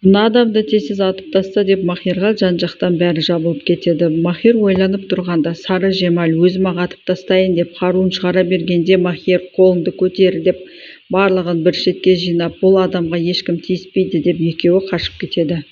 Мына адамды тезсіз атып таста деп Махирға жан-жақтан бәрі жабылып кетеді. Махир ойланып тұрғанда Сары Жемал өзім-ақ атып тастайын деп қаруын шығара бергенде Махир қолыңды көтер деп барлығын бір шетке жинап, бұл адамға ешкім тиіспейді деп екеуі қашып кетеді.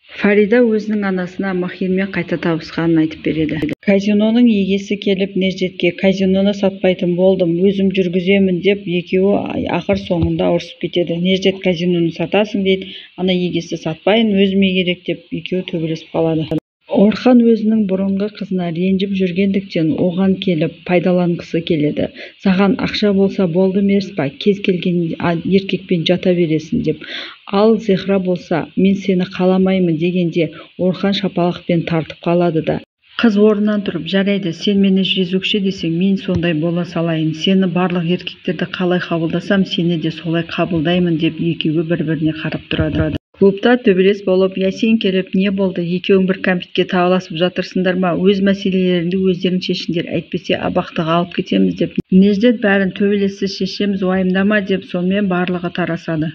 Фарида өзінің анасына Махирмен қайта табысқанын айтып береді. Казиноның егесі келіп Неждетке казиноны сатпайтын болдым, өзім жүргіземін деп екеуі ақыр соңында ұрысып кетеді. Неждет казиноны сатасың дейді, ана егесі сатпайын, өзіме керек деп екеуі төбелесіп қалады. Орхан өзінің бұрынғы қызына ренжіп жүргендіктен оған келіп пайдаланғысы келеді. Саған ақша болса болды емес па, кез келген еркекпен жата бересің деп. Ал Зехра болса, мен сені қаламаймын дегенде Орхан шапалақпен тартып қалады да. Қыз орнынан тұрып, жарайды, сен мені жезөкше десең, мен сондай бола салайын. Сені барлық еркектерді қалай қабылдасам, сені де солай қабылдаймын деп екеуі бір-біріне қарап тұрады. Клубта төбелес болып, Ясин келіп, не болды, екеуің бір кәмпитке табыласып жатырсыңдар ма, өз мәселелеріңді өздерің шешіңдер, әйтпесе абақтыға алып кетеміз деп. Неждет бәрін төбелессіз шешеміз, уайымдама деп, сонымен барлығы тарасады.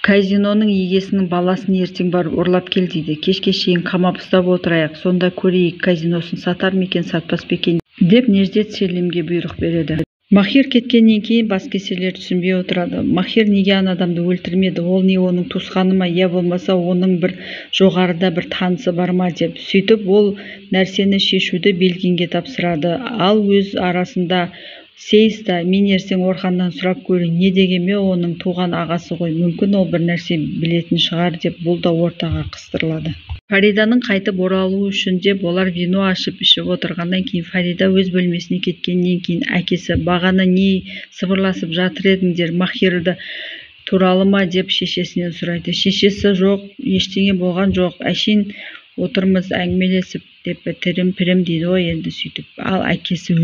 Казиноның егесінің баласын ертең барып ұрлап кел дейді. Кешке шейін қамап ұстап отырайық, сонда көрейік, казиносын сатар ма екен, сатпас па екен деп Неждет Селимге бұйрық береді. Махир кеткеннен кейін бас кеселер түсінбей отырады. Махир неге ана адамды өлтірмеді, ол не оның туысқаны ма, я болмаса оның бір жоғарыда бір танысы бар ма деп. Сөйтіп ол нәрсені шешуді Белгинге тапсырады. Ал өз арасында Сейста, мен ертең Орханнан сұрап көрейін, не дегенмен оның туған ағасы ғой, мүмкін ол бір нәрсе білетін шығар деп, бұл да ортаға қыстырылады. Фариданың қайтып оралуы үшін де олар вино ашып ішіп отырғаннан кейін Фарида өз бөлмесіне кеткеннен кейін әкесі бағана не сыбырласып жатыр едіңдер, Махирды туралы ма деп шешесінен сұрайды. Шешесі жоқ, ештеңе болған жоқ, әшейін отырмыз әңгімелесіп деп пірім дейді ғой енді сөйтіп. Ал әкесі,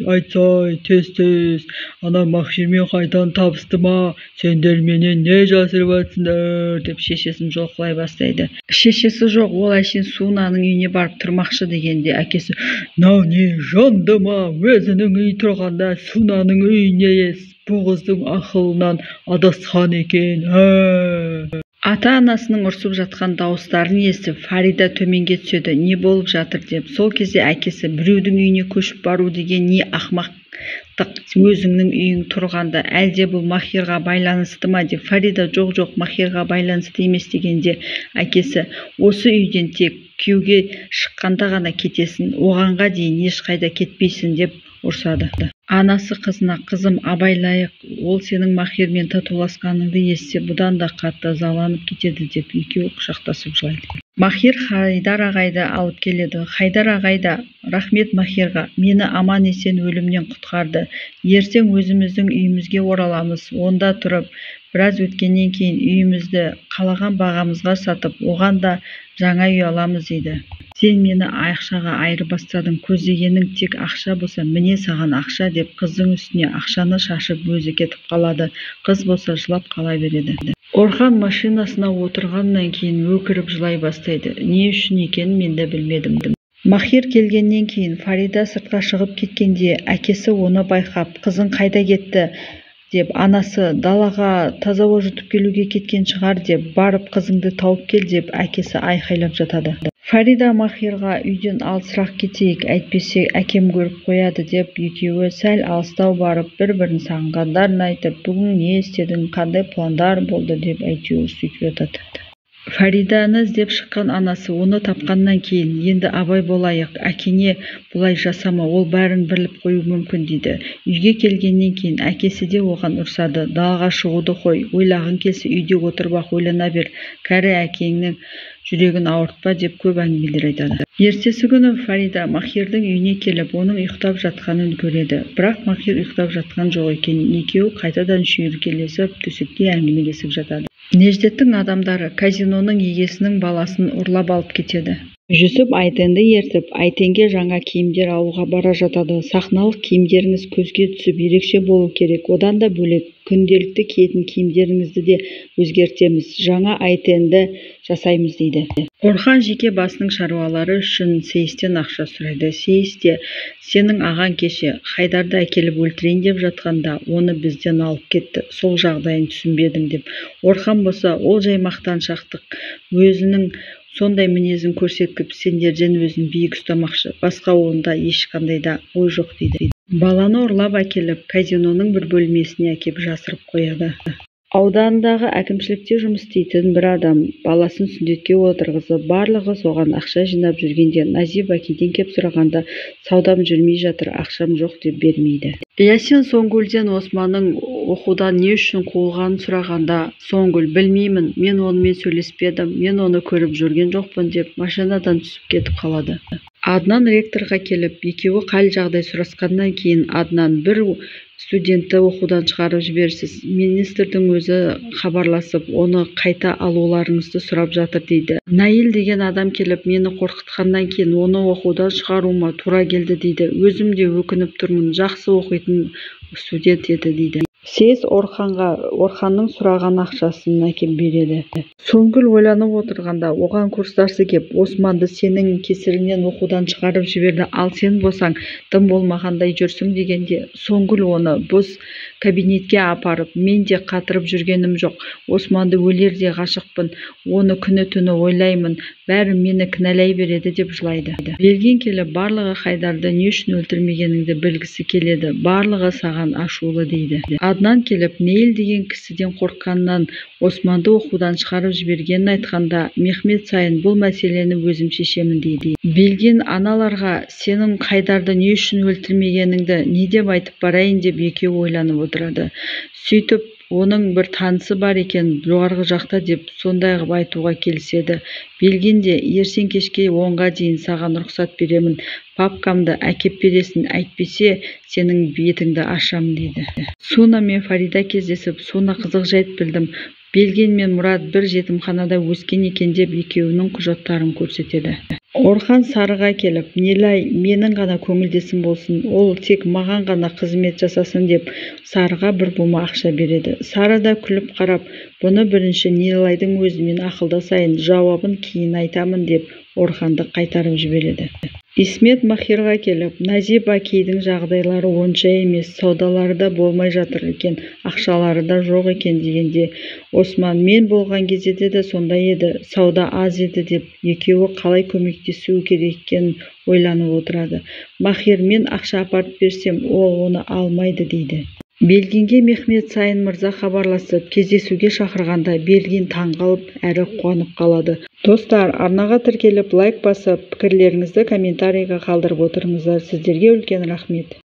айтсай, тез, ана Махирмен қайдан табысты ма, сендер менен не жасырып жатсыңдар деп шешесін жоқлай бастайды. Шешесі жоқ, ол әшейін Сунаның үйіне барып тұрмақшы дегенде әкесі, мынау не жанды ма, өзінің үй тұрғанда Сунаның үйіне ес, бұл қыздың ақылынан адасқан екен. Ата-анасының ұрсып жатқан дауыстарын естіп, Фарида төменге түседі, не болып жатыр деп. Сол кезде әкесі, біреудің үйіне көшіп бару деген не ақымақтық, өзіңнің үйің тұрғанда, әлде бұл Махирға байланысты ма деп. Фарида жоқ, Махирға байланысты емес дегенде, әкесі, осы үйден тек күйеуге шыққанда ғана кетесің, оғанға дейін ешқайда кетпейсің деп ұрсады. Анасы қызына, қызым, абайлайық, ол сенің Махирмен татуласқаныңды естісе, бұдан да қатты ызаланып кетеді деп екеуі құшақтасып жылайды. Махир Хайдар ағайды алып келеді. Хайдар ағайда, рахмет Махирға, мені аман есен өлімнен құтқарды. Ертең өзіміздің үйімізге ораламыз, онда тұрып, біраз өткеннен кейін үйімізді қалаған бағамызға сатып, оған да жаңа үй аламыз дейді. Сен мені ақшаға айырбастадың, көздегенің тек ақша болса, міне саған ақша деп қыздың үстіне ақшаны шашып өзі кетіп қалады. Қыз болса жылап қала береді. Орхан машинасына отырғаннан кейін өкіріп жылай бастайды. Не үшін екенін мен де білмедім. Махир келгеннен кейін Фарида сыртқа шығып кеткенде әкесі оны байқап, қызың қайда кетті деп, анасы далаға таза жұтып келуге кеткен шығар деп, барып қызыңды тауып кел деп әкесі айқайлап жатады. Фарида Махирға үйден алысырақ кетейік, әйтпесе әкем көріп қояды деп, екеуі сәл алыстау барып бір-бірін сағынғандарын айтып, бүгін не істедің, қандай пландар болды деп әйтеуір сөйтіп жатады. Фариданы іздеп шыққан анасы оны тапқаннан кейін, енді абай болайық, әкеңе бұлай жасама, ол бәрін біліп қою мүмкін дейді. Үйге келгеннен кейін әкесі де оған ұрсады, далаға шығуды қой, ойлағың келсе үйде отырып ойлана бер, кәрі әкеңнің жүрегін ауыртпа деп көп әңгімелер айтады. Ертесі күні Фарида Махирдің үйіне келіп, оның ұйықтап жатқанын көреді. Бірақ Махир ұйықтап жатқан жоқ екен. Екеуі қайтадан шүйіркелесіп, төсекте әңгімелесіп жатады. Неждеттің адамдары казиноның егесінің баласын ұрлап алып кетеді. Жүсіп Айтенді ертіп, Айтенге жаңа киімдер алуға бара жатады. Сахналық киімдеріңіз көзге түсіп ерекше болу керек. Одан да бөлек, күнделікті киетін киімдеріңізді де өзгертеміз. Жаңа Айтенді жасаймыз дейді. Орхан жеке басының шаруалары үшін Сейістен ақша сұрайды. Сейіс те, сенің ағаң кеше Хайдарды әкеліп өлтірейін деп жатқанда, оны бізден алып кетті. Сол жағдайын түсінбедім деп. Орхан болса, ол жай мақтаншақтық, өзінің сондай мінезін көрсеткіп, сендерден өзін биік ұстамақшы. Басқа онда ешқандай да ой жоқ дейді. Баланы ұрлап әкеліп, казиноның бір бөлмесіне әкеп жасырып қояды. Аудандағы әкімшілікте жұмыс істейтін бір адам баласын сүндетке отырғызып, барлығы соған ақша жинап жүргенде Назиб Акиден кеп сұрағанда, саудам жүрмей жатыр, ақшам жоқ деп бермейді. Ясин Соңгүлден Османның оқудан не үшін қуылғанын сұрағанда, Соңгүл, білмеймін, мен онымен сөйлеспедім, мен оны көріп жүрген жоқпын деп машинадан түсіп кетіп қалады. Аднан ректорға келіп, екеуі қал жағдай сұрасқаннан кейін Аднан бір студентті оқудан шығарып жіберсіз. Министрдің өзі хабарласып, оны қайта алуларыңызды сұрап жатыр дейді. Наил деген адам келіп, мені қорқытқаннан кейін оны оқудан шығаруыма тура келді дейді. Өзім де өкініп тұрмын, жақсы оқитын студент еді дейді. Сейіс Орханның сұраған ақшасын әкеп береді. Соңгүл ойланып отырғанда, оған курстасы кеп, Османды сенің кесірінен оқудан шығарып жіберді, ал сен болсаң, тым болмағандай жүрсің дегенде, Соңгүл оны бос кабинетке апарып, мен де қатырып жүргенім жоқ, Османды өлерде ғашықпын, оны күні-түні ойлаймын, бәрі мені кінәлай береді деп жылайды. Белгин келіп, барлығы Хайдарды не үшін өлтірмегеніңді білгісі келеді, барлығы саған ашулы дейді. Аднан келіп, Нейл деген кісіден қорыққаннан Османды оқудан шығарып жібергенін айтқанда, Мехмет Сайын бұл мәселені өзім шешемін дейді. Белгин аналарға сенің Хайдарды не үшін өлтірмегеніңді не деп айтып барайын деп екеуі ойланып отырады. Сөйтіп, оның бір танысы бар екен жоғарғы жақта деп сондай ғып айтуға келіседі. Белгин де, ертең кешке 10-ға дейін саған рұқсат беремін, папкамды әкеп бересің, әйтпесе сенің бетіңді ашам дейді. Суна мен Фарида кездесіп, Суна қызық жайт білдім. Белгин мен Мұрат бір жетімханада өскен екен деп екеуінің құжаттарын көрсетеді. Орхан Сарыға келіп, Нилай менің ғана көңілдесім болсын, ол тек маған ғана қызмет жасасын деп Сарыға бір бума ақша береді. Сары да күліп қарап, бұны бірінші Нилайдың өзімен ақылдасайын, жауабын кейін айтамын деп Орханды қайтарып жібереді. Исмет Махирға келіп, Назиб Акидің жағдайлары онша емес, саудалары да болмай жатыр екен, ақшалары да жоқ екен дегенде, Осман, мен болған кезде де сондай еді, сауда аз еді деп, екеуі қалай көмектесу керек екенін ойланып отырады. Махир, мен ақша апарып берсем, ол оны алмайды дейді. Белгинге Мехмет Сайын мырза хабарласып, кездесуге шақырғанда Белгин таңғалып, әрі қуанып қалады. Достар, арнаға тіркеліп, лайк басып, пікірлеріңізді комментарийға қалдырып отырыңыздар. Сіздерге үлкен рахмет.